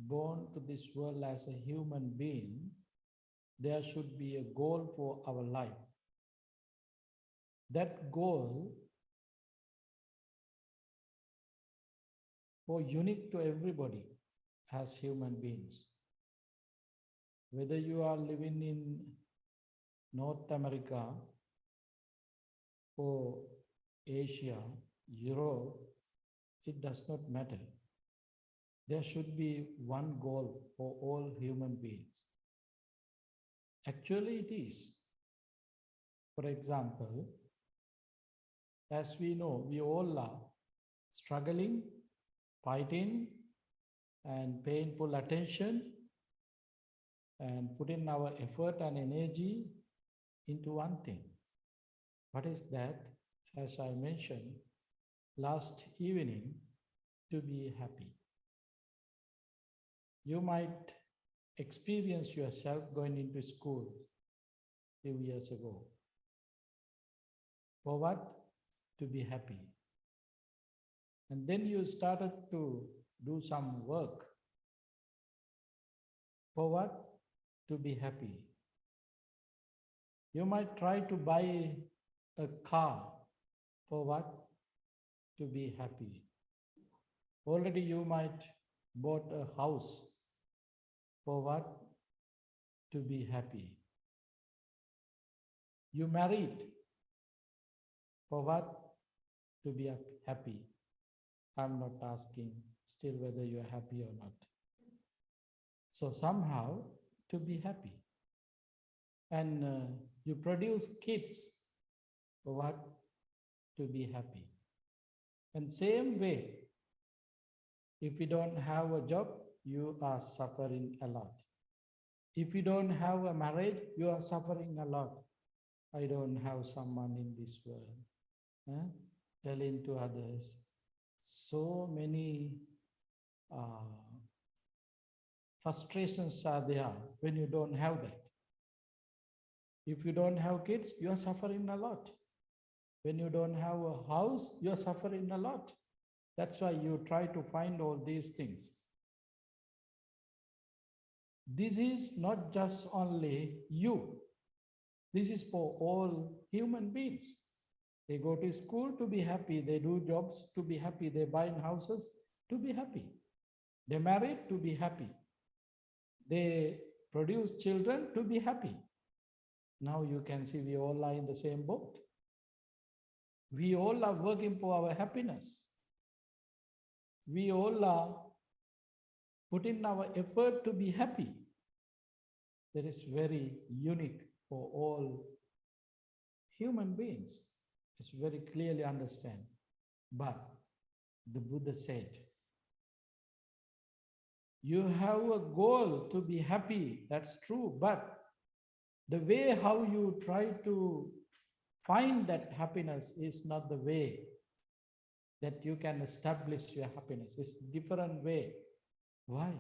born to this world as a human being, there should be a goal for our life. That goal for unique to everybody as human beings. Whether you are living in North America or Asia, Europe, it does not matter. There should be one goal for all human beings. Actually, it is. For example, as we know, we all are struggling, fighting, and paying full attention and putting our effort and energy into one thing. What is that? As I mentioned last evening, to be happy. You might experience yourself going into school a few years ago. For what? To be happy. And then you started to do some work. For what? To be happy. You might try to buy a car. For what? To be happy. Already you might bought a house. For what? To be happy. You married. For what? To be happy. I'm not asking still whether you are happy or not. So somehow to be happy. And you produce kids. For what? To be happy. And same way, if you don't have a job, you are suffering a lot. If you don't have a marriage, you are suffering a lot. I don't have someone in this world. Telling to others, so many frustrations are there when you don't have that. If you don't have kids, you are suffering a lot. When you don't have a house, you are suffering a lot. That's why you try to find all these things. This is not just only you. This is for all human beings. They go to school to be happy. They do jobs to be happy. They buy houses to be happy. They marry to be happy. They produce children to be happy. Now you can see we all are in the same boat. We all are working for our happiness. We all are putting our effort to be happy. That is very unique for all human beings. It's very clearly understand. But the Buddha said, you have a goal to be happy, that's true, but the way how you try to find that happiness is not the way that you can establish your happiness. It's a different way. Why?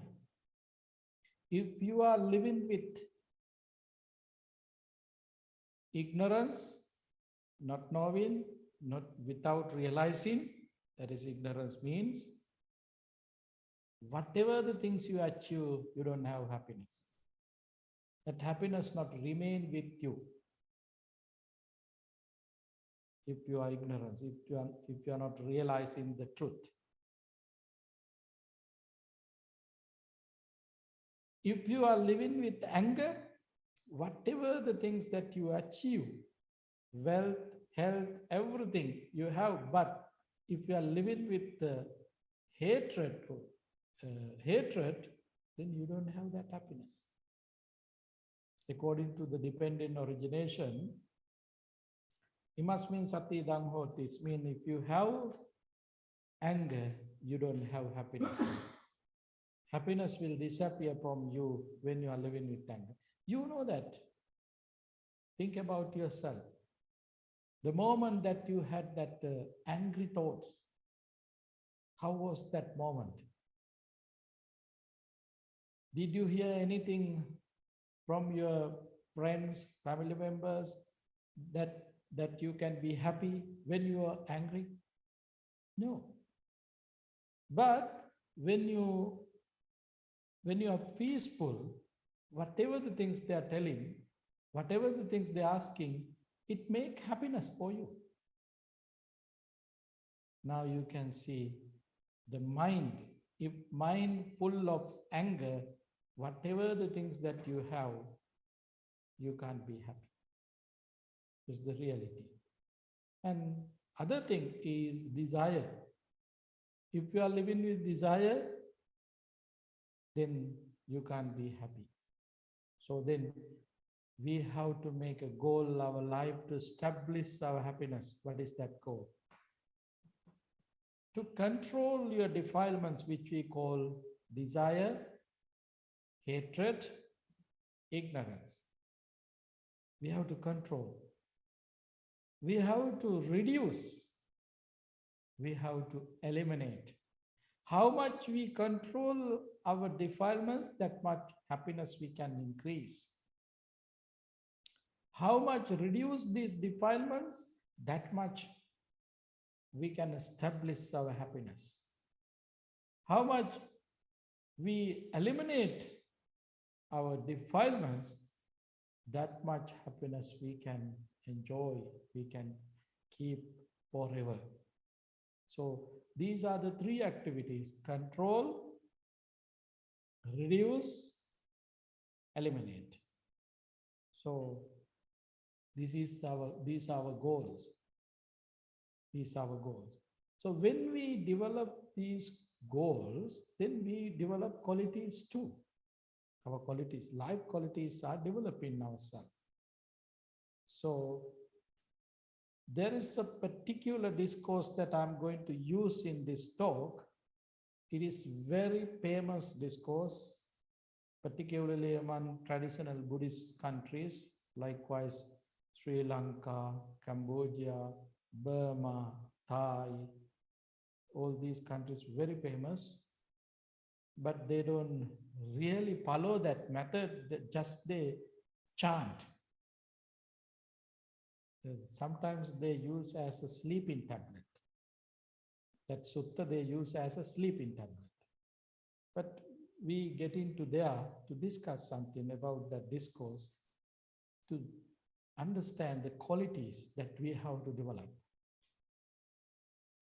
If you are living with ignorance, not knowing, not without realizing, that is ignorance means, whatever the things you achieve, you don't have happiness. That happiness not remain with you. If you are ignorant, if you are not realizing the truth. If you are living with anger, whatever the things that you achieve, wealth, health, everything you have, but if you are living with hatred, then you don't have that happiness. According to the dependent origination, it must mean sati dang hoti. It means if you have anger, you don't have happiness. Happiness will disappear from you when you are living with anger. You know that. Think about yourself. The moment that you had that angry thoughts, how was that moment? Did you hear anything from your friends, family members, that you can be happy when you are angry? No. But when you When you are peaceful, whatever the things they are telling, whatever the things they are asking, it make happiness for you. Now you can see the mind, if mind full of anger, whatever the things that you have, you can't be happy. It's the reality. And other thing is desire. If you are living with desire, then you can't be happy. So then we have to make a goal our life to establish our happiness. What is that goal? To control your defilements, which we call desire, hatred, ignorance. We have to control. We have to reduce. We have to eliminate. How much we control our defilements, that much happiness we can increase. How much reduce these defilements, that much we can establish our happiness. How much we eliminate our defilements, that much happiness we can enjoy, we can keep forever. So these are the three activities: control, reduce, eliminate. So these are our goals. These are our goals. So when we develop these goals, then we develop qualities too. Our qualities, life qualities are developed in ourselves. So there is a particular discourse that I'm going to use in this talk. It is very famous discourse, particularly among traditional Buddhist countries, likewise Sri Lanka, Cambodia, Burma, Thai, all these countries very famous, but they don't really follow that method, just they chant. Sometimes they use as a sleeping tablet. That sutta they use as a sleeping tablet. But we get into there to discuss something about that discourse, to understand the qualities that we have to develop.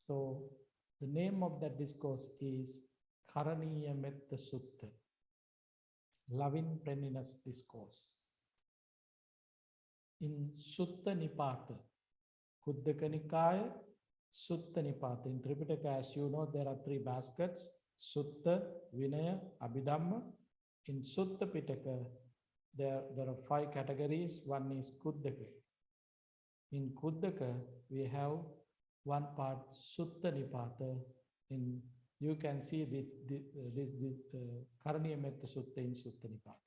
So the name of that discourse is Karaniya Metta Sutta, Loving Friendliness Discourse. In Sutta Nipata, Kuddaka Nikaya, Sutta Nipata. In Tripitaka, as you know, there are three baskets: Sutta, Vinaya, Abhidhamma. In Sutta Pitaka, there are 5 categories. One is Kuddaka. In Kuddaka, we have one part Sutta Nipata. You can see this Karaniya Metta Sutta in Sutta Nipata.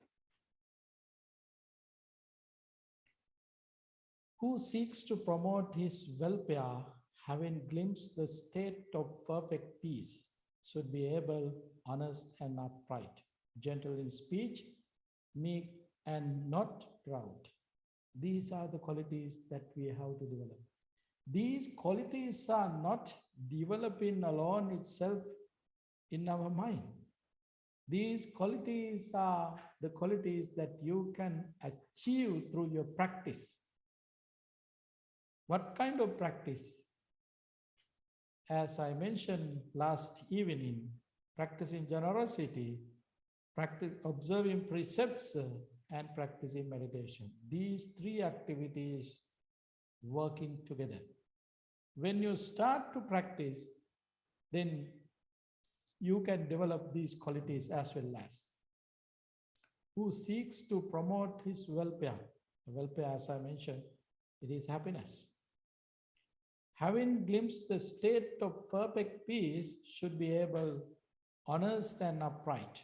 Who seeks to promote his welfare, having glimpsed the state of perfect peace, should be able, honest and upright, gentle in speech, meek and not proud. These are the qualities that we have to develop. These qualities are not developing alone itself in our mind. These qualities are the qualities that you can achieve through your practice. What kind of practice? As I mentioned last evening, practicing generosity, practice observing precepts, and practicing meditation. These 3 activities working together. When you start to practice, then you can develop these qualities as well as. Who seeks to promote his welfare. Welfare, as I mentioned, it is happiness. Having glimpsed the state of perfect peace, should be able, honest and upright.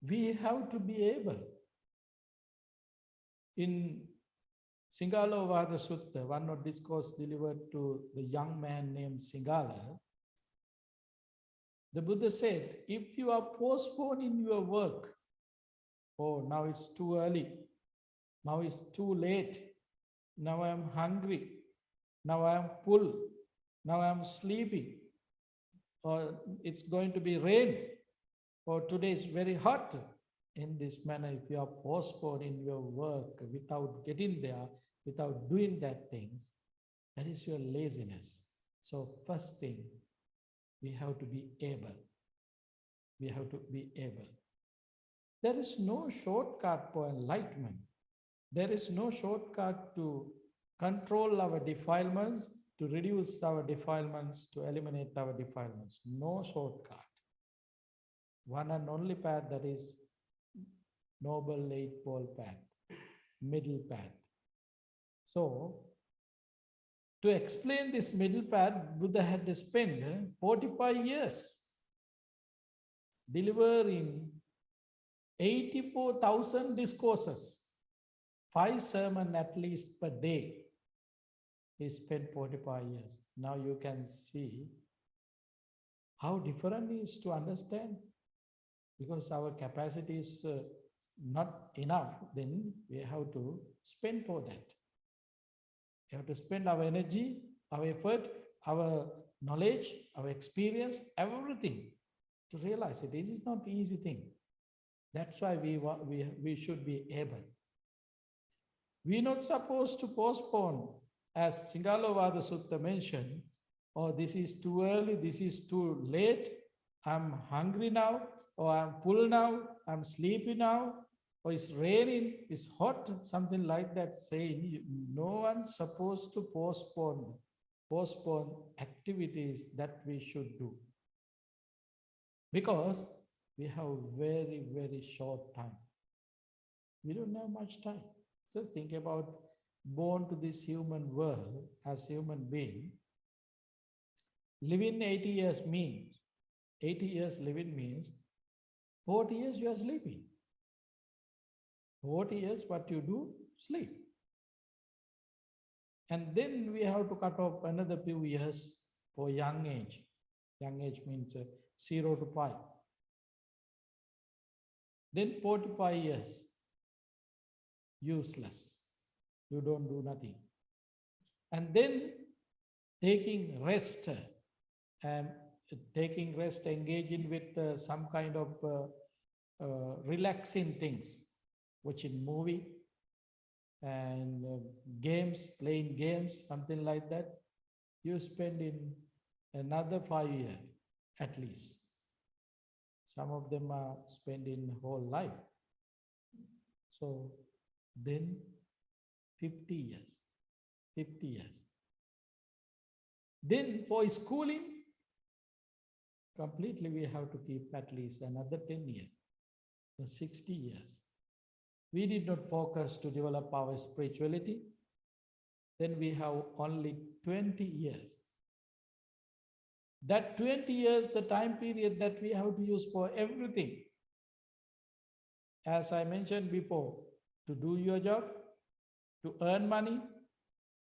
We have to be able. In Singalovada Sutta, one of discourse delivered to the young man named Singala, the Buddha said, if you are postponing your work, oh, now it's too early, now it's too late, now I'm hungry, now I'm full, now I'm sleepy. or it's going to be rain, or today is very hot. In this manner, if you are postponing your work without getting there, without doing that things, that is your laziness. So first thing, we have to be able. We have to be able. There is no shortcut for enlightenment. There is no shortcut to control our defilements, to reduce our defilements, to eliminate our defilements. No shortcut. One and only path, that is Noble Eightfold Path, middle path. So, to explain this middle path, Buddha had to spend 45 years delivering 84,000 discourses, 5 sermons at least per day. He spent 45 years. Now you can see how different it is to understand, because our capacity is not enough. Then we have to spend for that. We have to spend our energy, our effort, our knowledge, our experience, everything to realize it. It is not an easy thing. That's why we should be able. We're not supposed to postpone, as Singalovada Sutta mentioned, oh, this is too early, this is too late, I'm hungry now, or I'm full now, I'm sleepy now, or it's raining, it's hot, something like that, saying no one's supposed to postpone activities that we should do. Because we have very, very short time. We don't have much time. Just think about born to this human world as human being. Living 80 years means, 80 years living means 40 years you are sleeping. 40 years what you do, sleep. And then we have to cut off another few years for young age. Young age means 0 to 5. Then 45 years, useless. You don't do nothing. And then taking rest, engaging with some kind of relaxing things, watching movie and games, playing games, something like that. You spend in another 5 years at least. Some of them are spending whole life. So then 50 years, 50 years. Then for schooling, completely we have to keep at least another 10 years, 60 years. We did not focus to develop our spirituality. Then we have only 20 years. That 20 years, the time period that we have to use for everything. As I mentioned before, to do your job, to earn money,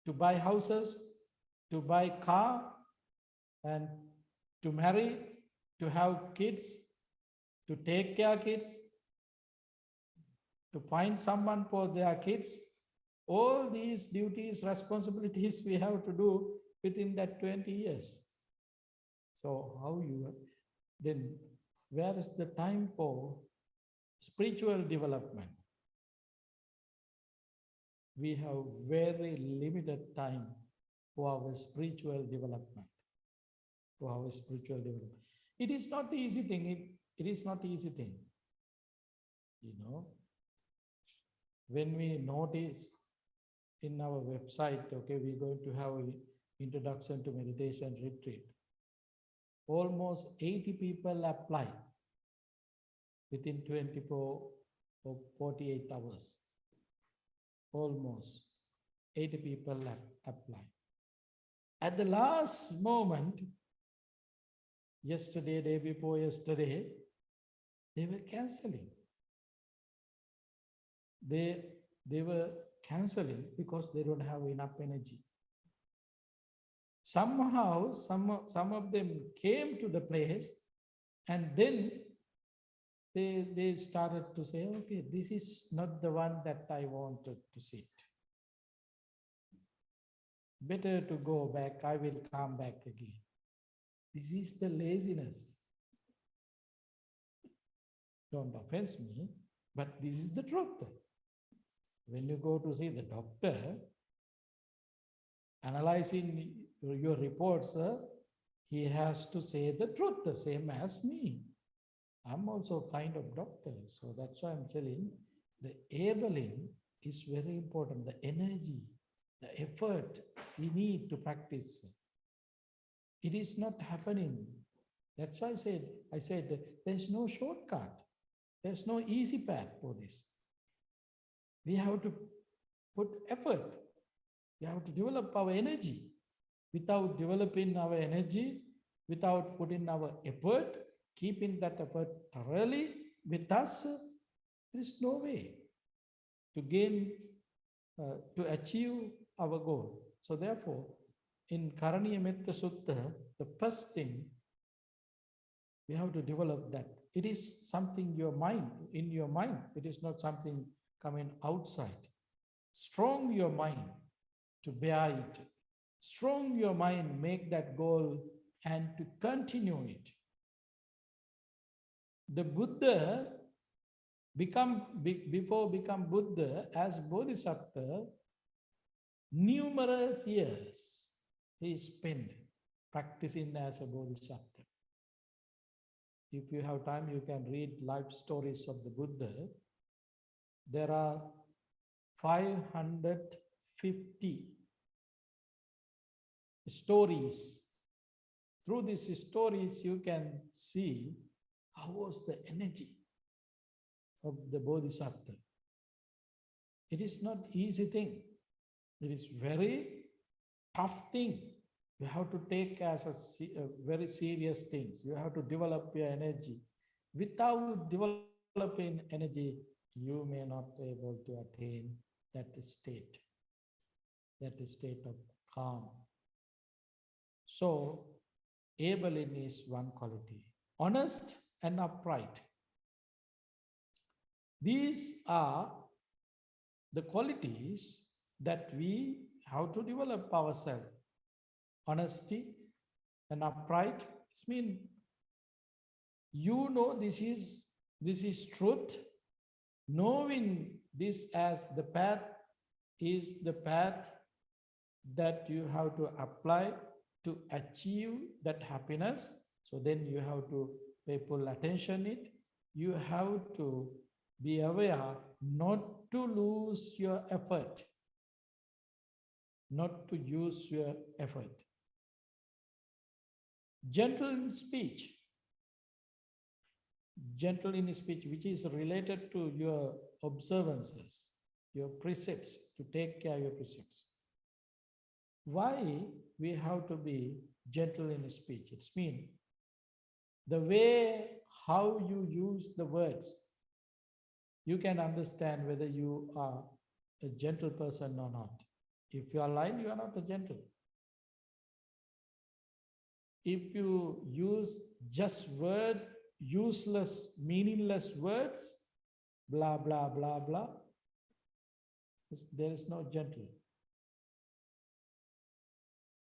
to buy houses, to buy car, and to marry, to have kids, to take care of kids, to find someone for their kids. All these duties, responsibilities we have to do within that 20 years. So how then where is the time for spiritual development? We have very limited time for our spiritual development. For our spiritual development. It is not the easy thing. It is not the easy thing. You know, when we notice in our website, okay, we're going to have an introduction to meditation retreat. Almost 80 people apply within 24 or 48 hours. Almost 80 people apply. At the last moment, yesterday, day before yesterday, they were canceling. They were canceling because they don't have enough energy. Somehow, some of them came to the place, and then they started to say, okay, this is not the one that I wanted to sit. Better to go back, I will come back again. This is the laziness. Don't offend me, but this is the truth. When you go to see the doctor, analyzing your reports, he has to say the truth, the same as me. I'm also a kind of doctor. So that's why I'm telling the enabling is very important. The energy, the effort we need to practice. It is not happening. That's why I said there's no shortcut. There's no easy path for this. We have to put effort. We have to develop our energy. Without developing our energy, without putting our effort, keeping that effort thoroughly with us, there is no way to gain, to achieve our goal. So therefore, in Karaniya Metta Sutta, the first thing, we have to develop that. It is something in your mind. It is not something coming outside. Strong your mind to bear it. Strong your mind, make that goal and to continue it. The Buddha before become Buddha as Bodhisattva, numerous years he spent practicing as a Bodhisattva. If you have time, you can read life stories of the Buddha. There are 550 stories. Through these stories, you can see how was the energy of the Bodhisattva. It is not easy thing. It is very tough thing. You have to take as a very serious things. You have to develop your energy. Without developing energy, you may not be able to attain that state of calm. So, enabling is one quality. Honest and upright. These are the qualities that we have to develop ourselves. Honesty and upright. It means you know this is truth. Knowing this as the path is the path that you have to apply to achieve that happiness. So then you have to pay full attention it. You have to be aware not to lose your effort, not to use your effort. Gentle in speech, which is related to your observances, your precepts, to take care of your precepts. Why we have to be gentle in speech? It's mean the way how you use the words, you can understand whether you are a gentle person or not. If you are lying, you are not a gentle. If you use just useless, meaningless words, blah, blah, blah, blah, there is no gentle.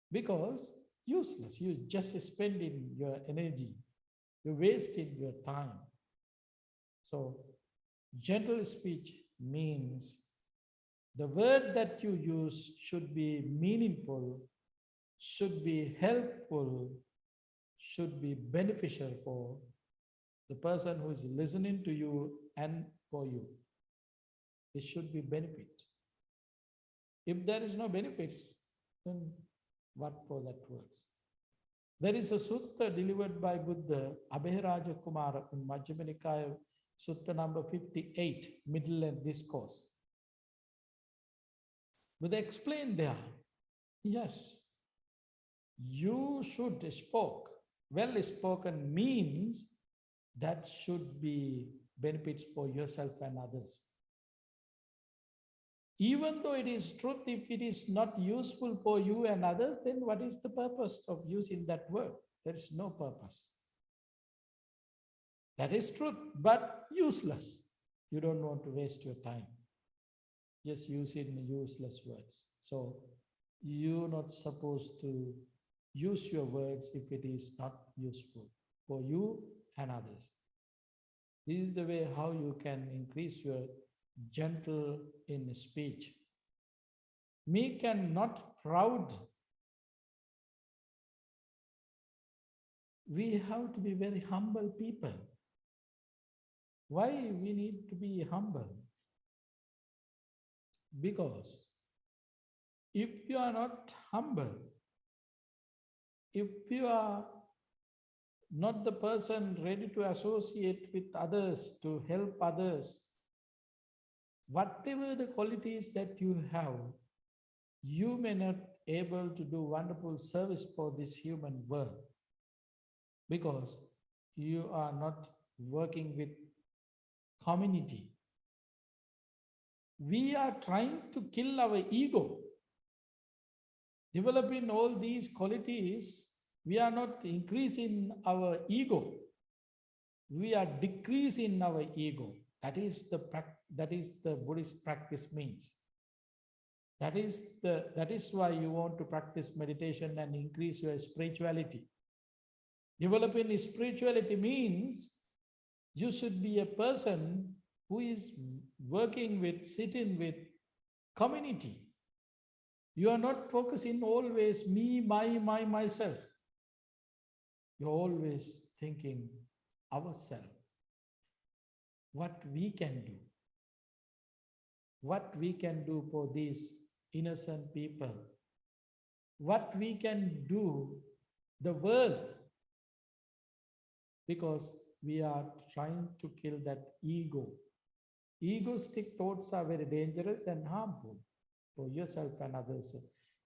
Because useless, you just spending your energy, you're wasting your time. So gentle speech means the word that you use should be meaningful, should be helpful, should be beneficial for the person who is listening to you and for you. It should be benefit. If there is no benefits, then what for that words? There is a sutta delivered by Buddha, Abhiraja Kumara in Majjhima Nikaya, Sutta number 58, Middle and Discourse. Buddha explained there, yes, you should spoke. Well spoken means that should be benefits for yourself and others. Even though it is truth, if it is not useful for you and others, then what is the purpose of using that word? There is no purpose. That is truth, but useless. You don't want to waste your time. Just using useless words. So you're not supposed to use your words if it is not useful for you and others. This is the way how you can increase your gentle in speech. Meek and not proud. We have to be very humble people. Why we need to be humble? Because if you are not humble, if you are not the person ready to associate with others, to help others, whatever the qualities that you have, you may not able to do wonderful service for this human world because you are not working with community. We are trying to kill our ego. Developing all these qualities, we are not increasing our ego. We are decreasing our ego. That is the Buddhist practice means. That is why you want to practice meditation and increase your spirituality. Developing spirituality means you should be a person who is working with, sitting with community. You are not focusing always me, myself. You're always thinking ourselves. What we can do. What we can do for these innocent people. What we can do the world. Because we are trying to kill that ego. Egoistic thoughts are very dangerous and harmful for yourself and others.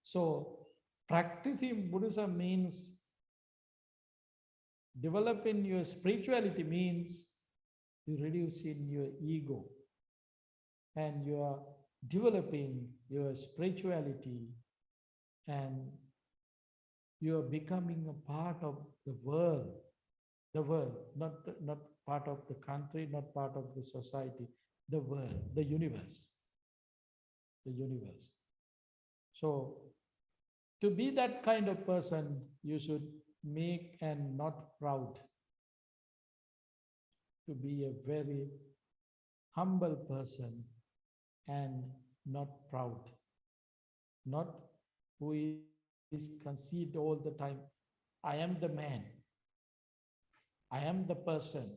So practicing Buddhism means developing your spirituality means you reducing your ego and you are developing your spirituality and you are becoming a part of the world, not part of the country, not part of the society, the world, the universe. So to be that kind of person, you should make and not proud. To be a very humble person and not proud. Not who is conceited all the time. I am the man. I am the person.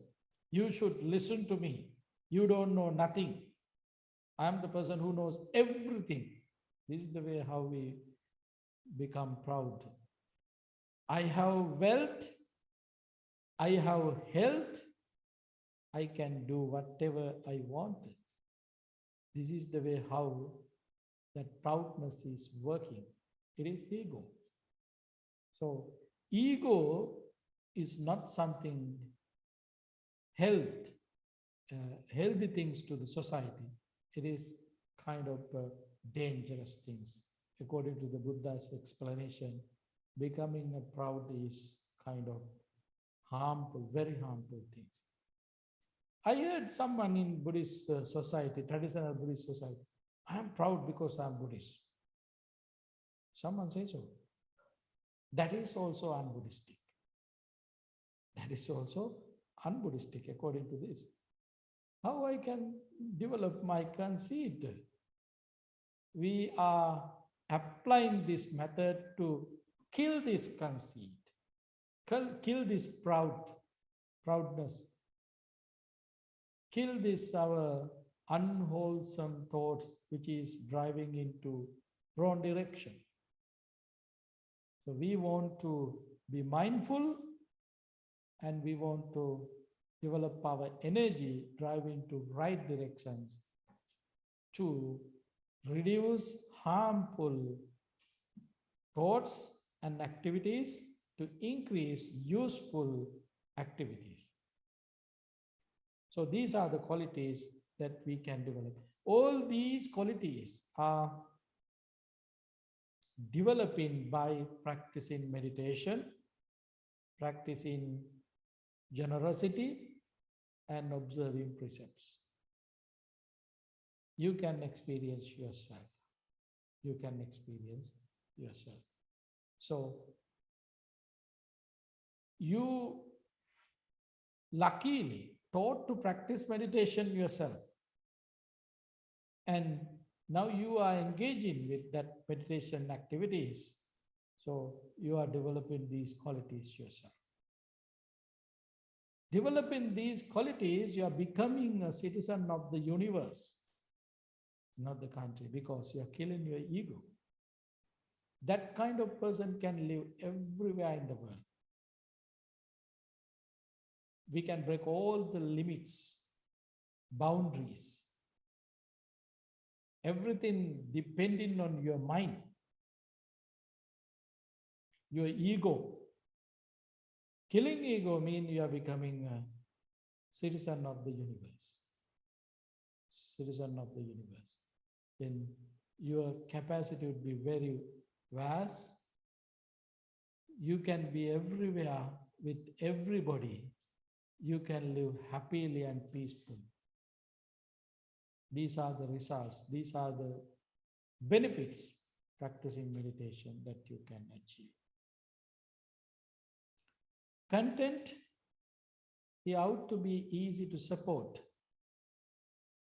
You should listen to me. You don't know nothing. I am the person who knows everything. This is the way how we become proud. I have wealth. I have health. I can do whatever I want. This is the way how that proudness is working. It is ego. So ego is not something healthy things to the society. It is kind of dangerous things. According to the Buddha's explanation, becoming a proud is kind of harmful, very harmful things. I heard someone in Buddhist society, traditional Buddhist society, I am proud because I am Buddhist. Someone says so. That is also un-Buddhistic. That is also un-Buddhistic according to this. How I can develop my conceit? We are applying this method to kill this conceit, kill this proudness, kill this our unwholesome thoughts which is driving into wrong direction. So we want to be mindful and we want to develop our energy driving to right directions to reduce harmful thoughts and activities to increase useful activities. So these are the qualities that we can develop. All these qualities are developing by practicing meditation, practicing generosity, and observing precepts. You can experience yourself. You can experience yourself. So You luckily taught to practice meditation yourself. And now you are engaging with that meditation activities. So you are developing these qualities yourself. Developing these qualities, you are becoming a citizen of the universe, not the country, because you are killing your ego. That kind of person can live everywhere in the world. We can break all the limits, boundaries, everything depending on your mind, your ego. Killing ego means you are becoming a citizen of the universe. Citizen of the universe. Then your capacity would be very vast. You can be everywhere with everybody. You can live happily and peacefully. These are the results. These are the benefits practicing meditation that you can achieve. Content, it ought to be easy to support.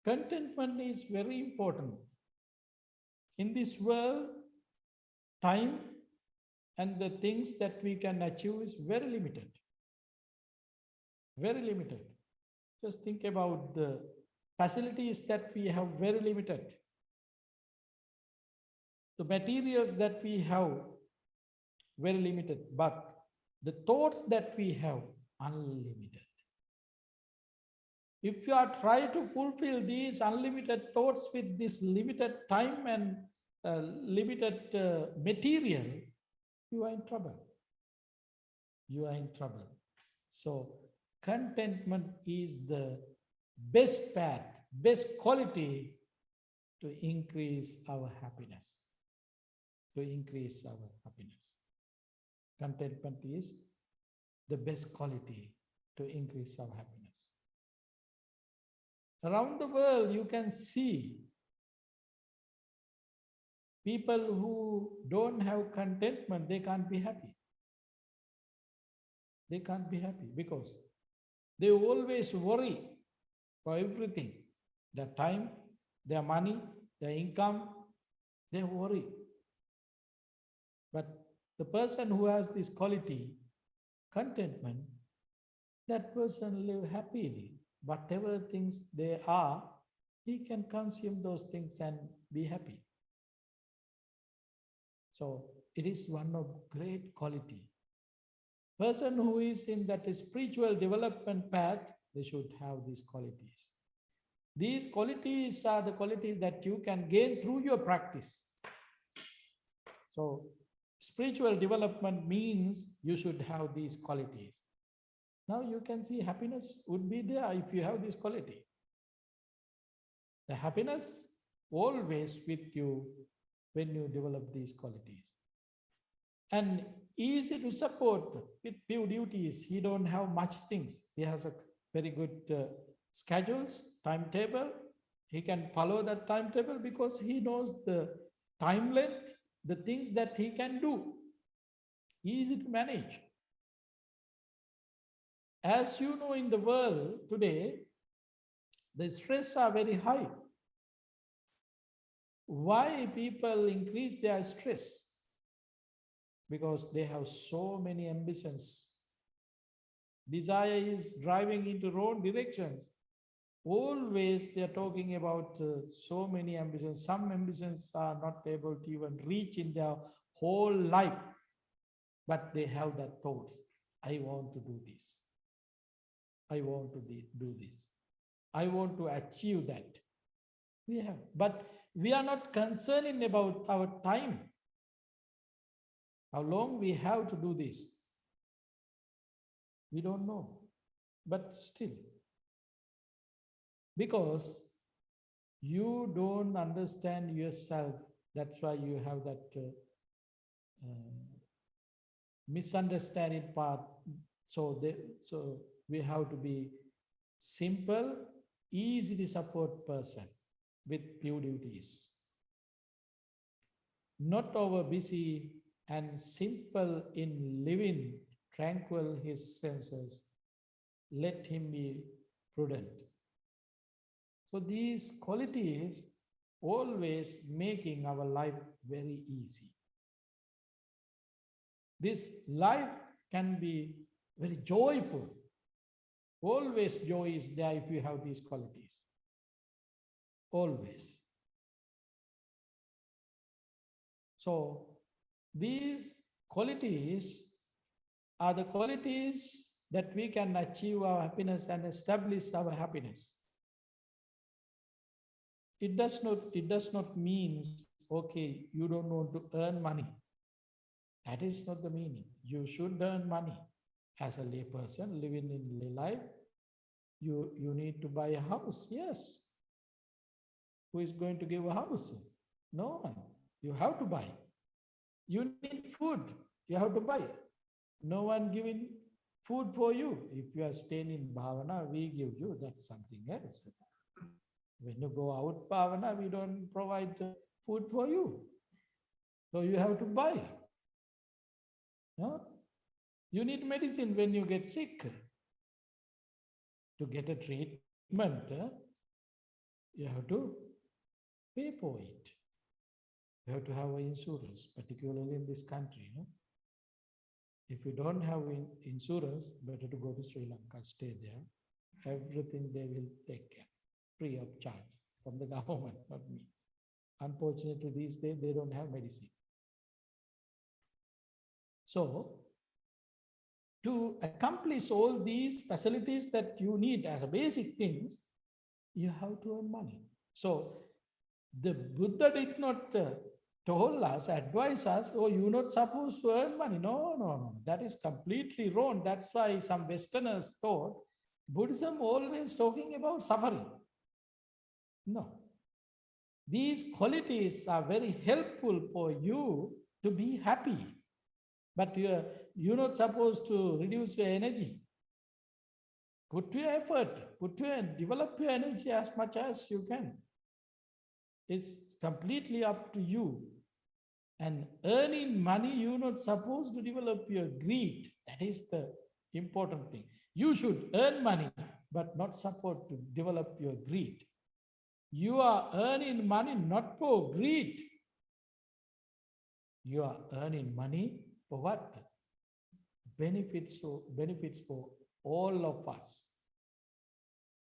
Contentment is very important. In this world, time and the things that we can achieve is very limited. Very limited. Just think about the facilities that we have, very limited. The materials that we have, very limited. But the thoughts that we have, unlimited. If you are trying to fulfill these unlimited thoughts with this limited time and limited material, you are in trouble. You are in trouble. So contentment is the best path, best quality to increase our happiness. To increase our happiness. Contentment is the best quality to increase our happiness. Around the world, you can see people who don't have contentment, they can't be happy. They can't be happy because they always worry for everything. Their time, their money, their income, they worry. But the person who has this quality, contentment, that person live happily. Whatever things they are, he can consume those things and be happy. So it is one of great quality. Person who is in that spiritual development path, they should have these qualities. These qualities are the qualities that you can gain through your practice. So spiritual development means you should have these qualities. Now you can see happiness would be there if you have this quality. The happiness always with you when you develop these qualities. And easy to support with few duties. He don't have much things. He has a very good schedules, timetable. He can follow that timetable because he knows the time length, the things that he can do. Easy to manage. As you know, in the world today, the stress are very high. Why people increase their stress? Because they have so many ambitions. Desire is driving into wrong directions. Always they are talking about so many ambitions. Some ambitions are not able to even reach in their whole life. But they have that thoughts. I want to do this. I want to do this. I want to achieve that. We have, but we are not concerned about our time. How long we have to do this? We don't know. But still, because you don't understand yourself, that's why you have that misunderstanding part. So we have to be simple, easy to support person with few duties. Not over busy and simple in living, tranquil his senses, let him be prudent. So these qualities always making our life very easy. This life can be very joyful. Always joy is there if you have these qualities. Always. So these qualities are the qualities that we can achieve our happiness and establish our happiness. It does not mean, okay, you don't want to earn money. That is not the meaning. You should earn money. As a lay person living in lay life, you need to buy a house. Yes. Who is going to give a house? No one. You have to buy. You need food. You have to buy. No one giving food for you. If you are staying in Bhavana, we give you. That's something else. When you go out Bhavana, we don't provide food for you. So you have to buy. No? You need medicine when you get sick. To get a treatment, you have to pay for it. You have to have an insurance, particularly in this country. No? If you don't have insurance, better to go to Sri Lanka, stay there. Everything they will take care, free of charge from the government, not me. Unfortunately, these days they don't have medicine. So, to accomplish all these facilities that you need as basic things, you have to earn money. So, the Buddha did not told us, advise us, oh, you're not supposed to earn money. No. That is completely wrong. That's why some Westerners thought Buddhism always talking about suffering. No. These qualities are very helpful for you to be happy. But you're not supposed to reduce your energy. Put your effort, develop your energy as much as you can. It's completely up to you. And earning money, you're not supposed to develop your greed. That is the important thing. You should earn money, but not support to develop your greed. You are earning money not for greed. You are earning money for what? Benefits for all of us.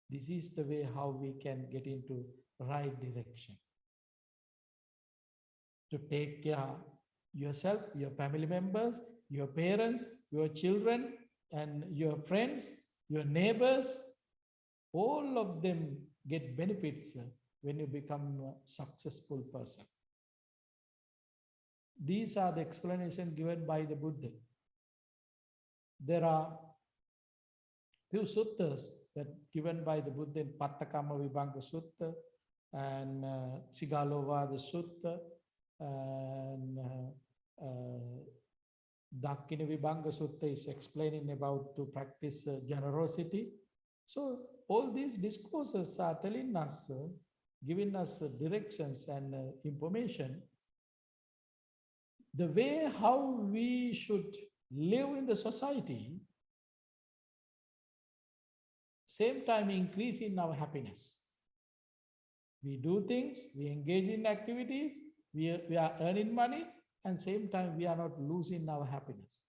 This is the way how we can get into right direction. To take care of yourself, your family members, your parents, your children, and your friends, your neighbors, all of them get benefits when you become a successful person. These are the explanations given by the Buddha. There are few suttas that given by the Buddha in Pattakama Vibhanga Sutta and Sigalovada Sutta and Dakkina Vibhanga Sutta is explaining about to practice generosity. So all these discourses are telling us, giving us directions and information, the way how we should live in the society, same time increasing our happiness. We do things, we engage in activities, we are earning money, and same time we are not losing our happiness.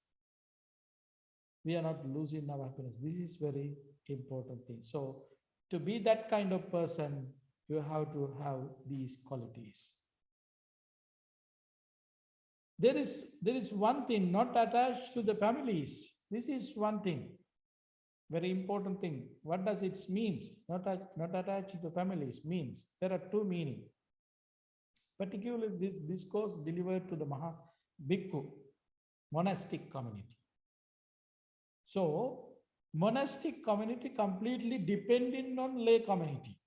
We are not losing our happiness. This is very important thing. So to be that kind of person, you have to have these qualities. There is one thing, not attached to the families. This is one thing, very important thing. What does it mean? Not attached to the families means there are two meanings. Particularly this discourse delivered to the Bhikkhu, monastic community. So monastic community completely depending on lay community.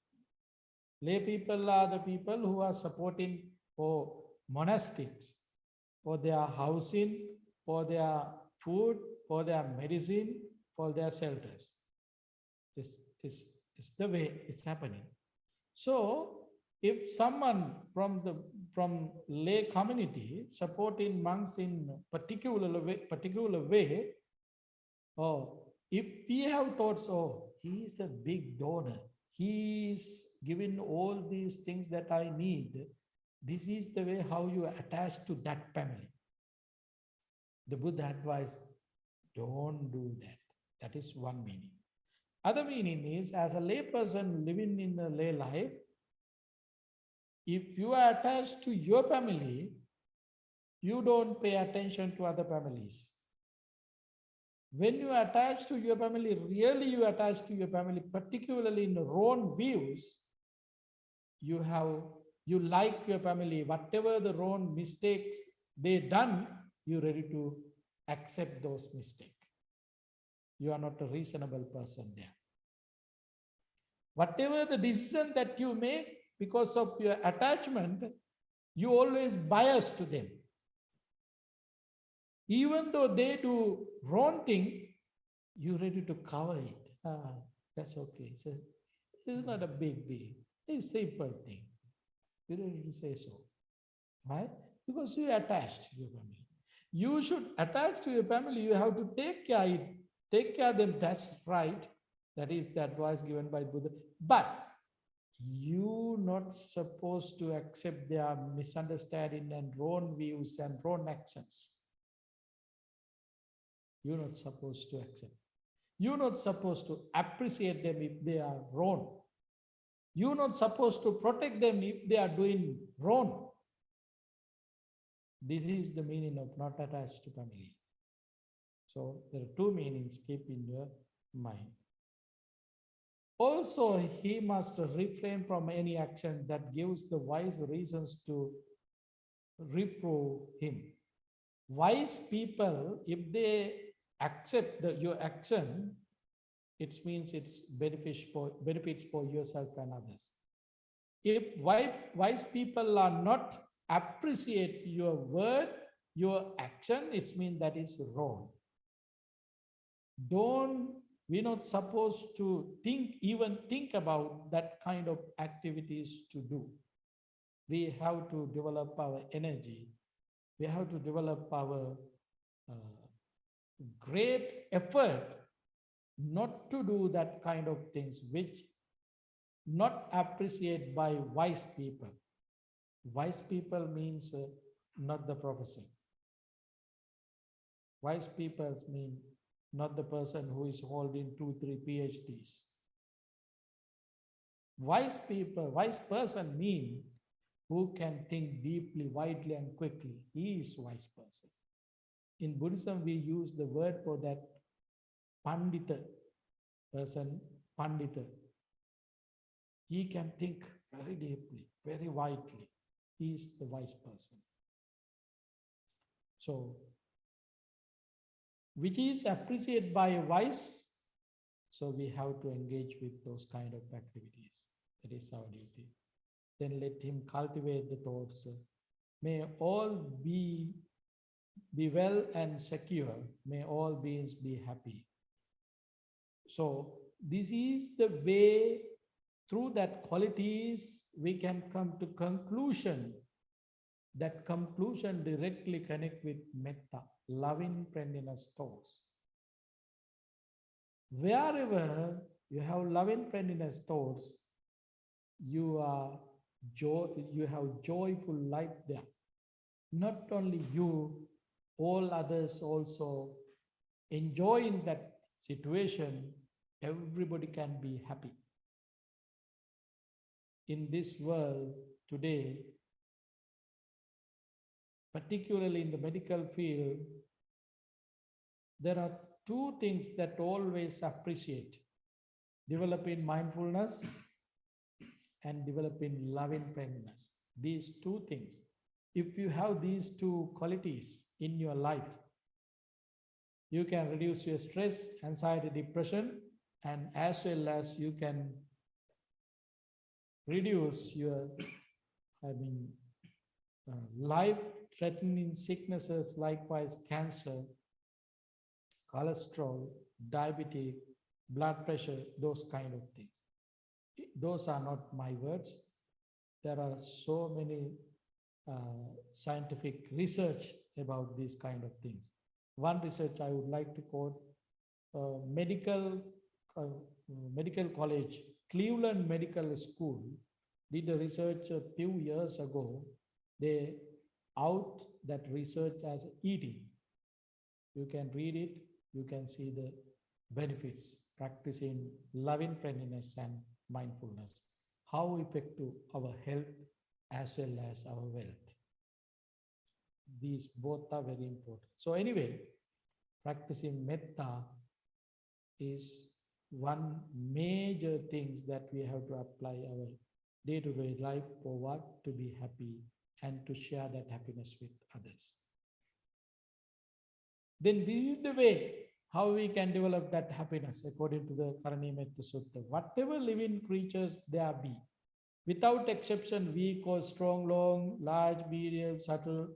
Lay people are the people who are supporting for monastics, for their housing, for their food, for their medicine, for their shelters. It's the way it's happening. So if someone from lay community supporting monks in particular way, Oh, if we have thoughts, oh, he is a big donor, he is giving all these things that I need, this is the way how you attach to that family. The Buddha advised, don't do that. That is one meaning. Other meaning is, as a lay person living in a lay life, if you are attached to your family, you don't pay attention to other families. When you attach to your family, really you attach to your family, particularly in wrong views, you like your family, whatever the wrong mistakes they done, you're ready to accept those mistakes. You are not a reasonable person there. Whatever the decision that you make because of your attachment, you always bias to them. Even though they do wrong thing, you're ready to cover it. That's okay. So it's not a big deal. It's a simple thing. You're ready to say so. Right? Because you are attached to your family. You should attach to your family. You have to take care of them. That's right. That is the advice given by Buddha. But you not supposed to accept their misunderstanding and wrong views and wrong actions. You're not supposed to accept. You're not supposed to appreciate them if they are wrong. You're not supposed to protect them if they are doing wrong. This is the meaning of not attached to family. So there are two meanings, keep in your mind. Also, he must refrain from any action that gives the wise reasons to reprove him. Wise people, if they accept your action, it means it's benefits for yourself and others. If wise people are not appreciate your word, your action, it means that is wrong. We're not supposed to even think about that kind of activities to do. We have to develop our energy. We have to develop our great effort not to do that kind of things which not appreciated by wise people. Wise people means not the professor. Wise people mean not the person who is holding 2-3 PhDs. Wise person mean who can think deeply, widely, and quickly. He is wise person. In Buddhism, we use the word for that pandita person, pandita. He can think very deeply, very widely. He is the wise person. So, which is appreciated by a wise, so we have to engage with those kind of activities. That is our duty. Then let him cultivate the thoughts. May all be well and secure. May all beings be happy. So this is the way, through that qualities, we can come to conclusion. That conclusion directly connect with metta, loving friendliness thoughts. Wherever you have loving friendliness thoughts, you have joyful life there. Not only you, all others also enjoying that situation, everybody can be happy. In this world today, particularly in the medical field, there are two things that always appreciate: developing mindfulness and developing loving friendliness. These two things. If you have these two qualities in your life, you can reduce your stress, anxiety, depression, and as well as you can reduce your, life-threatening sicknesses, likewise cancer, cholesterol, diabetes, blood pressure, those kind of things. Those are not my words. There are so many scientific research about these kind of things. One research I would like to quote: medical medical college, Cleveland Medical School, did a research a few years ago. They out that research as eating. You can read it, you can see the benefits, practicing loving kindness and mindfulness, how effective our health as well as our wealth. These both are very important. So anyway, practicing metta is one major things that we have to apply our day-to-day life for what to be happy and to share that happiness with others. Then this is the way how we can develop that happiness according to the Karanimetta Sutta. Whatever living creatures there be, without exception, weak or strong, long, large, medium, subtle,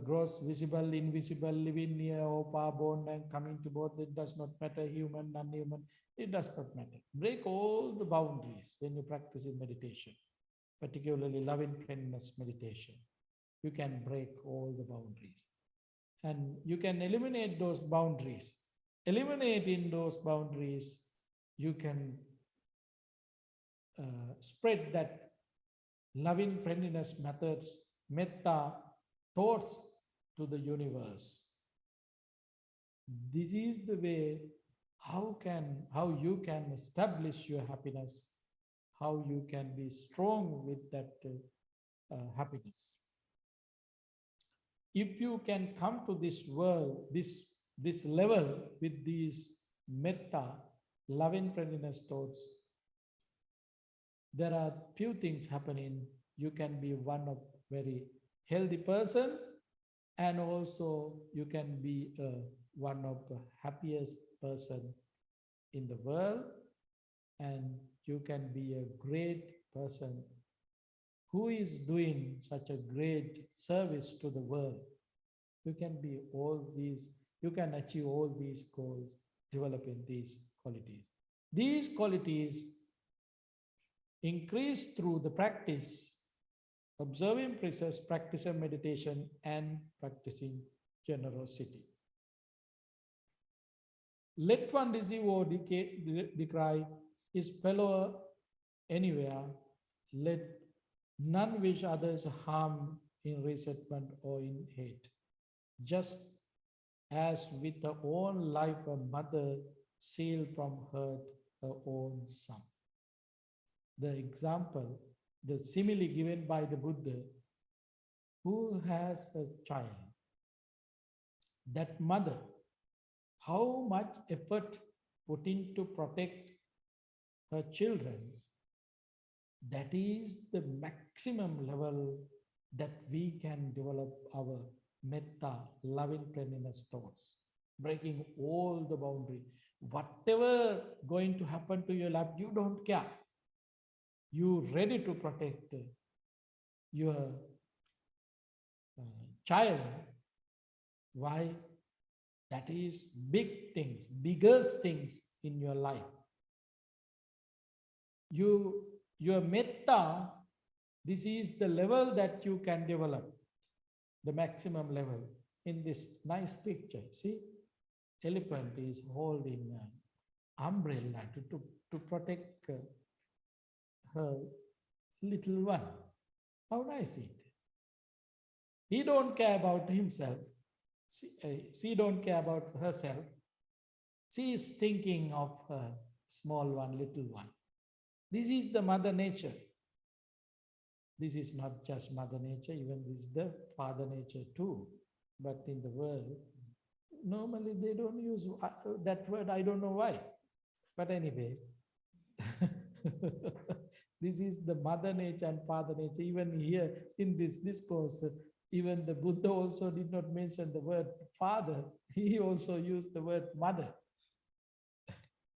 gross, visible, invisible, living near or far, born and coming to both, it does not matter, human, non-human, it does not matter. Break all the boundaries when you practice in meditation, particularly loving kindness meditation. You can break all the boundaries. And you can eliminate those boundaries. Eliminating those boundaries, you can spread that loving kindness methods, metta, thoughts to the universe. This is the way how you can establish your happiness, how you can be strong with that happiness. If you can come to this world, this level with these metta, loving kindness thoughts, there are few things happening. You can be one of very healthy person, and also you can be one of the happiest person in the world, and you can be a great person who is doing such a great service to the world. You can be all these, you can achieve all these goals, developing these qualities. These qualities increase through the practice, observing precepts, practicing meditation, and practicing generosity. Let one deceive or decry his fellow anywhere. Let none wish others harm in resentment or in hate. Just as with her own life a mother shield from hurt her own son. The example, the simile given by the Buddha, who has a child, that mother, how much effort put in to protect her children, that is the maximum level that we can develop our metta, loving kindness thoughts, breaking all the boundary. Whatever going to happen to your life, you don't care. You ready to protect your child. Why? That is big things, biggest things in your life. Your metta, this is the level that you can develop, the maximum level. In this nice picture, see, elephant is holding an umbrella to protect her little one. How nice it. He don't care about himself. She don't care about herself. She is thinking of her small one, little one. This is the Mother Nature. This is not just Mother Nature, even this is the Father Nature too. But in the world, normally they don't use that word, I don't know why. But anyway, this is the Mother Nature and Father Nature. Even here in this discourse, even the Buddha also did not mention the word father. He also used the word mother.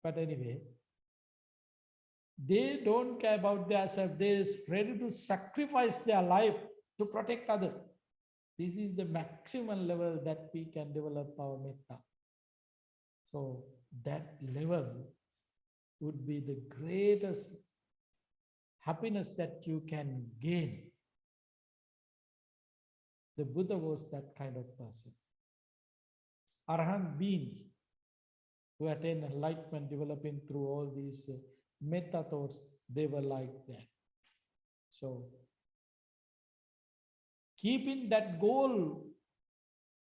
But anyway, they don't care about themselves. They're ready to sacrifice their life to protect others. This is the maximum level that we can develop our metta. So that level would be the greatest happiness that you can gain. The Buddha was that kind of person. Arahant beings, who attain enlightenment developing through all these metta thoughts, they were like that. So, keeping that goal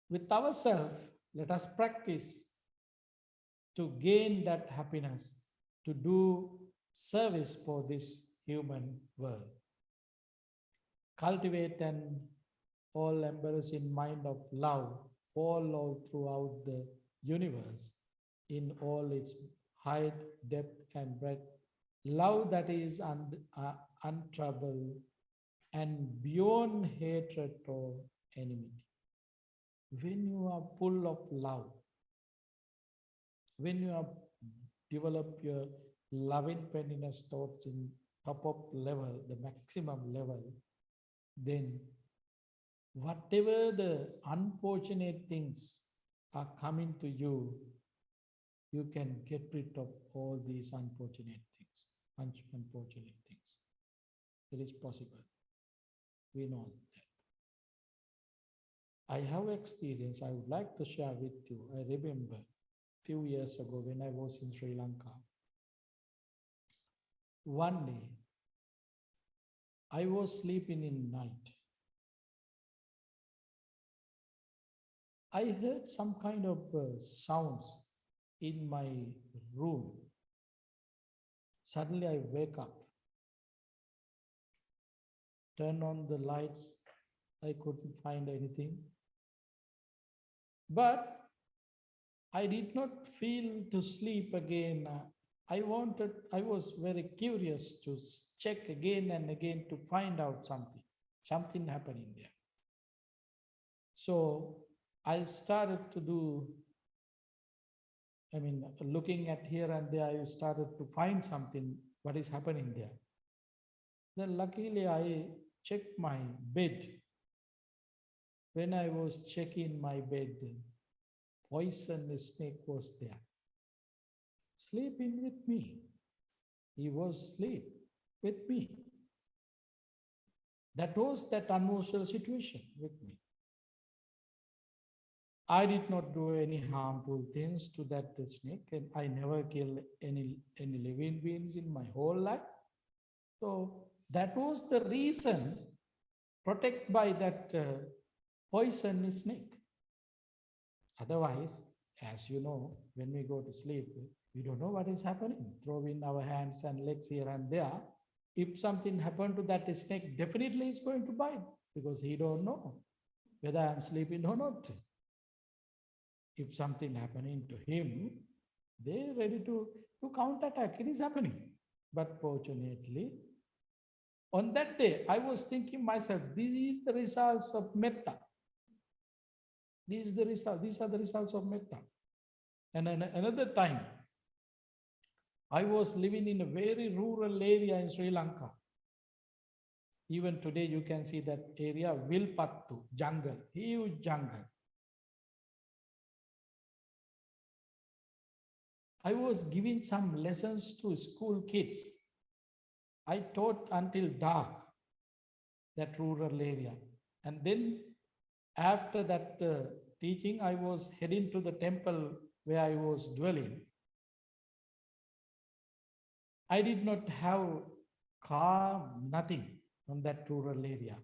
with ourselves, let us practice to gain that happiness, to do service for this human world. Cultivate an all-embracing mind of love, all throughout the universe, in all its height, depth, and breadth. Love that is untroubled and beyond hatred or enmity. When you are full of love, when you have developed your loving kindness thoughts in top of level, the maximum level, then whatever the unfortunate things are coming to you, you can get rid of all these unfortunate things. It is possible. We know that. I have experience I would like to share with you. I remember a few years ago when I was in Sri Lanka. One day, I was sleeping in night. I heard some kind of sounds in my room. Suddenly I wake up, turn on the lights. I couldn't find anything. But I did not feel to sleep again. I was very curious to check again and again to find out something happening there. So I started to do, looking at here and there, I started to find something, what is happening there. Then luckily I checked my bed. When I was checking my bed, poisonous snake was there, sleeping with me. He was asleep with me. That was that unusual situation with me. I did not do any harmful things to that snake, and I never killed any living beings in my whole life. So that was the reason, protected by that poisonous snake. Otherwise, as you know, when we go to sleep, we don't know what is happening. Throw in our hands and legs here and there. If something happened to that snake, definitely is going to bite because he don't know whether I'm sleeping or not. If something happening to him, they're ready to counterattack. It is happening. But fortunately, on that day, I was thinking myself, this is the results of metta. These are the results of metta. And another time, I was living in a very rural area in Sri Lanka. Even today, you can see that area, Vilpattu, jungle, huge jungle. I was giving some lessons to school kids. I taught until dark, that rural area. And then after that teaching, I was heading to the temple where I was dwelling. I did not have car, nothing from that rural area.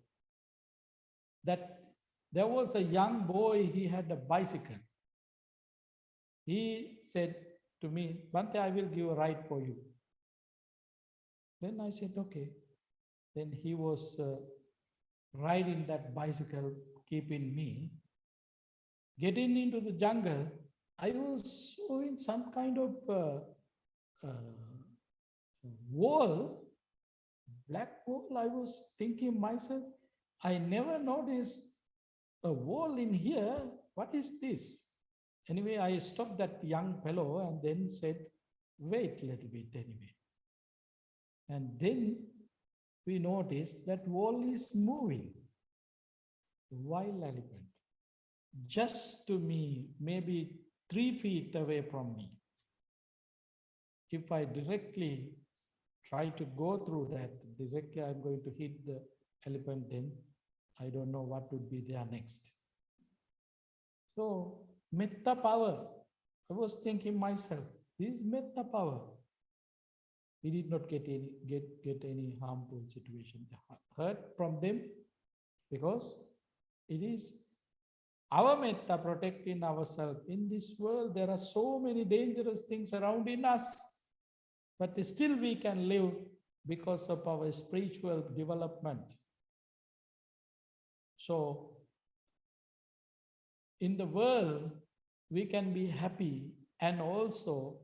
That there was a young boy, he had a bicycle. He said to me, Bhante, I will give a ride for you. Then I said, okay. Then he was riding that bicycle, keeping me. Getting into the jungle, I was showing some kind of wall, black wall. I was thinking myself, I never noticed a wall in here. What is this? Anyway, I stopped that young fellow and then said, wait a little bit anyway. And then we noticed that wall is moving. Wild elephant. Just to me, maybe 3 feet away from me. If I directly try to go through that, directly I'm going to hit the elephant, then I don't know what would be there next. So, metta power, I was thinking myself, this is metta power. We did not get any harmful situation hurt from them, because it is our metta protecting ourselves. In this world, there are so many dangerous things around in us, but still we can live because of our spiritual development. So, in the world, we can be happy, and also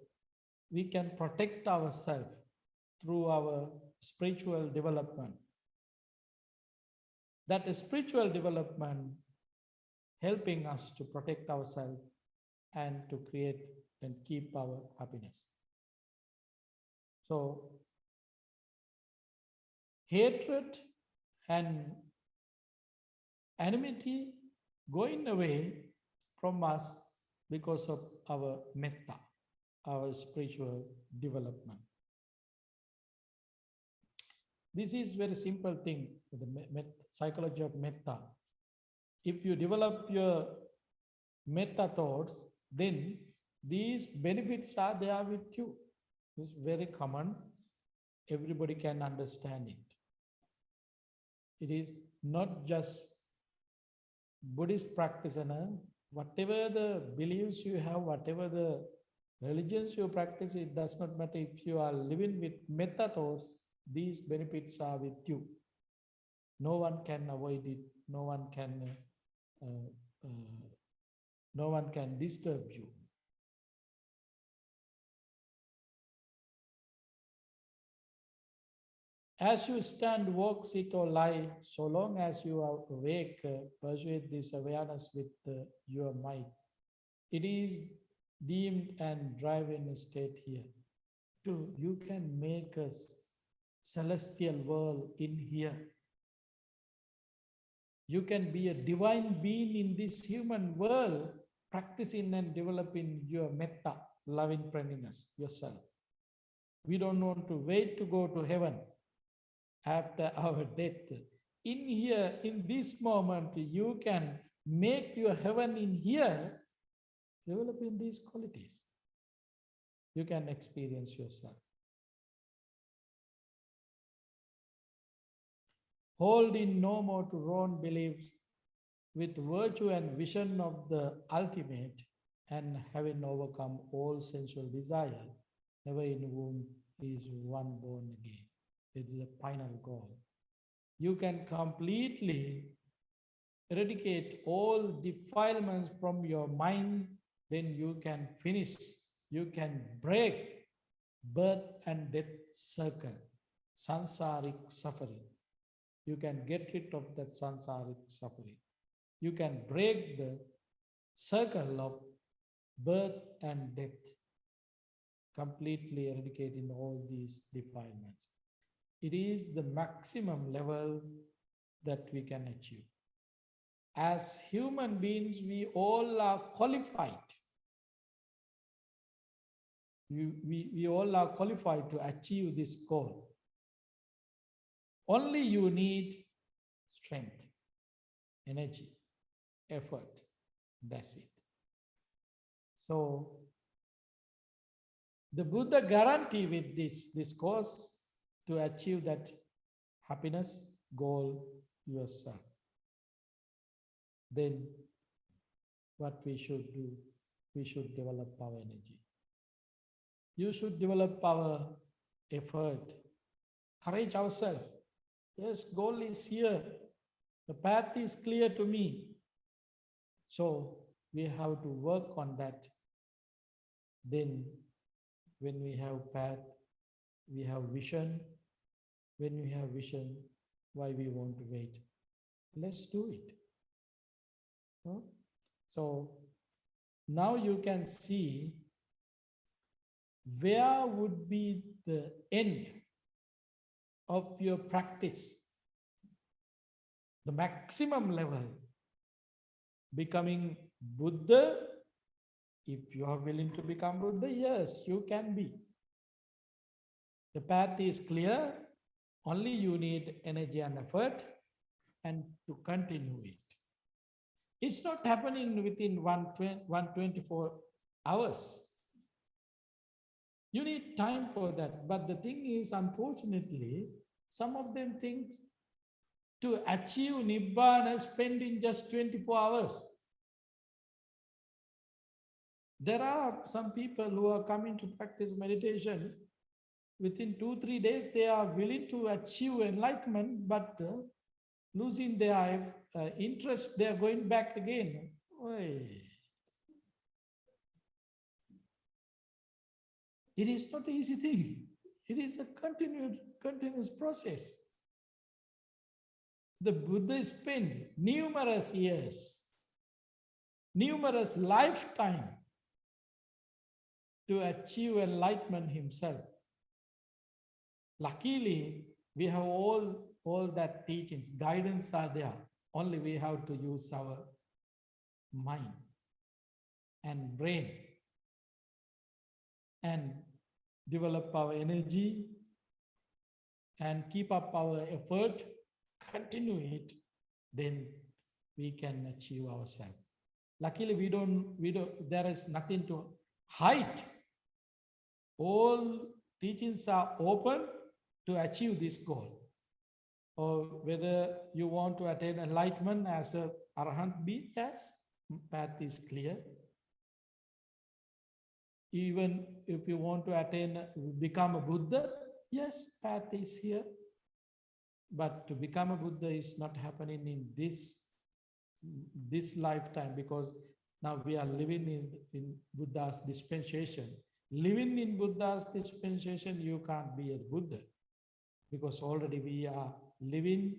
we can protect ourselves through our spiritual development. That spiritual development helping us to protect ourselves and to create and keep our happiness. So, hatred and enmity going away from us because of our metta, our spiritual development. This is very simple thing, the psychology of metta. If you develop your metta thoughts, then these benefits are there with you. It's very common. Everybody can understand it. It is not just Buddhist practitioner. Whatever the beliefs you have, whatever the religions you practice, it does not matter. If you are living with metta thoughts, these benefits are with you. No one can avoid it. No one can disturb you. As you stand, walk, sit, or lie, so long as you are awake, persuade this awareness with your might. It is deemed and driven state here. You can make a celestial world in here. You can be a divine being in this human world, practicing and developing your metta, loving friendliness, yourself. We don't want to wait to go to heaven after our death. In here, in this moment, you can make your heaven in here, developing these qualities. You can experience yourself. Holding no more to wrong beliefs, with virtue and vision of the ultimate, and having overcome all sensual desire, never in whom is one born again. This is the final goal. You can completely eradicate all defilements from your mind, then you can finish. You can break birth and death circle, sansaric suffering. You can get rid of that sansaric suffering. You can break the circle of birth and death, completely eradicating all these defilements. It is the maximum level that we can achieve. As human beings, we all are qualified. We all are qualified to achieve this goal. Only you need strength, energy, effort. That's it. So, the Buddha guarantee with this course to achieve that happiness goal yourself. Then what we should do, we should develop our energy. You should develop our effort, courage ourselves. Yes, goal is here. The path is clear to me. So we have to work on that. Then when we have path, we have vision. When we have vision, why we want to wait? Let's do it. So now you can see where would be the end of your practice, the maximum level, becoming Buddha. If you are willing to become Buddha, yes, you can be. The path is clear. Only you need energy and effort and to continue it. It's not happening within 124 hours. You need time for that. But the thing is, unfortunately, some of them think to achieve Nibbana spending just 24 hours. There are some people who are coming to practice meditation. Within 2-3 days, they are willing to achieve enlightenment, but losing their interest, they are going back again. Oy. It is not an easy thing. It is a continuous process. The Buddha spent numerous years, numerous lifetime to achieve enlightenment himself. Luckily, we have all that teachings, guidance are there. Only we have to use our mind and brain and develop our energy and keep up our effort, continue it, then we can achieve ourselves. Luckily, we don't, there is nothing to hide. All teachings are open to achieve this goal. Or whether you want to attain enlightenment as a Arahant being, yes, path is clear. Even if you want to become a Buddha, yes, path is here. But to become a Buddha is not happening in this lifetime, because now we are living in Buddha's dispensation. Living in Buddha's dispensation, you can't be a Buddha, because already we are living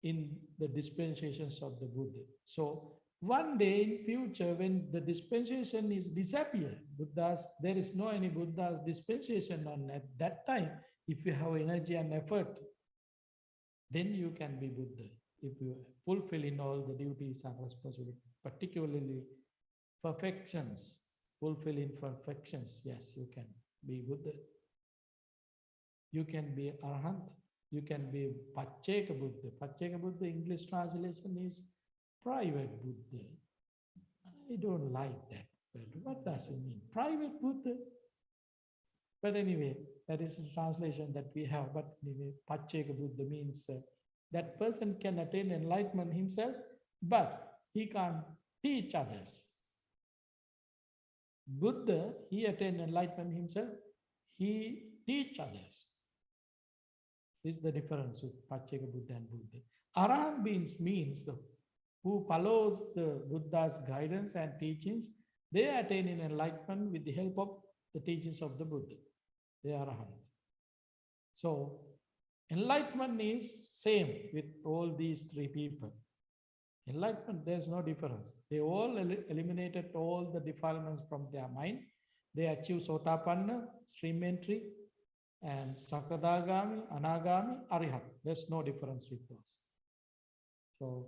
in the dispensations of the Buddha. So one day in future, when the dispensation is disappeared, there is no any Buddha's dispensation, and at that time, if you have energy and effort, then you can be Buddha. If you fulfill in all the duties and responsibilities, particularly perfections, fulfilling perfections, yes, you can be Buddha. You can be Arahant. You can be Pacceka Buddha. Pacceka Buddha, English translation is private Buddha. I don't like that. But what does it mean? Private Buddha. But anyway, that is the translation that we have. But anyway, Pacceka Buddha means that person can attain enlightenment himself, but he can't teach others. Buddha, he attained enlightenment himself, he teach others. This is the difference with Pacceka Buddha and Buddha. Arahant means who follows the Buddha's guidance and teachings, they attain in enlightenment with the help of the teachings of the Buddha. They are Arahant. So enlightenment is same with all these three people. Enlightenment, there's no difference. They all eliminated all the defilements from their mind. They achieve Sotapanna, stream entry, and Sakadagami, Anagami, Arihat. There's no difference with those. So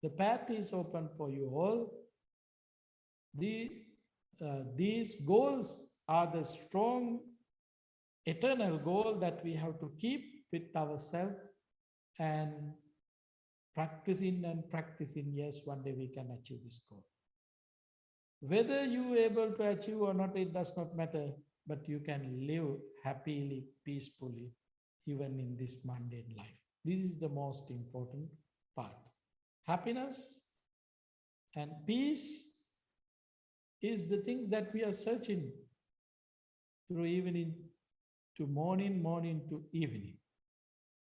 the path is open for you all. These goals are the strong eternal goal that we have to keep with ourselves, and practicing and practicing, yes, one day we can achieve this goal. Whether you are able to achieve or not, it does not matter, but you can live happily, peacefully, even in this mundane life. This is the most important part. Happiness and peace is the things that we are searching through evening to morning, morning to evening.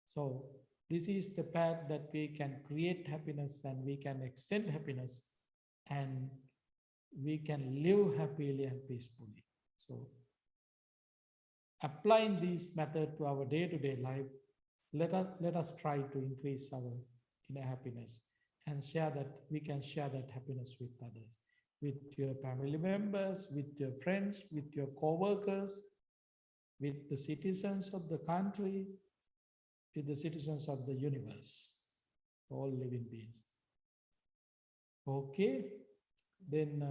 So this is the path that we can create happiness, and we can extend happiness, and we can live happily and peacefully. So applying this method to our day-to-day life, let us try to increase our inner happiness and share that, we can share that happiness with others, with your family members, with your friends, with your co-workers, with the citizens of the country, with the citizens of the universe, all living beings. Okay, then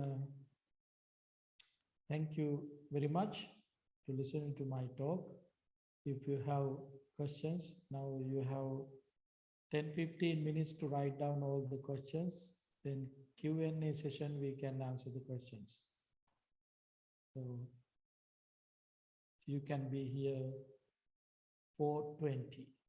thank you very much to listening to my talk. If you have questions, now you have 10-15 minutes to write down all the questions. Then Q&A session, we can answer the questions. So you can be here 4:20.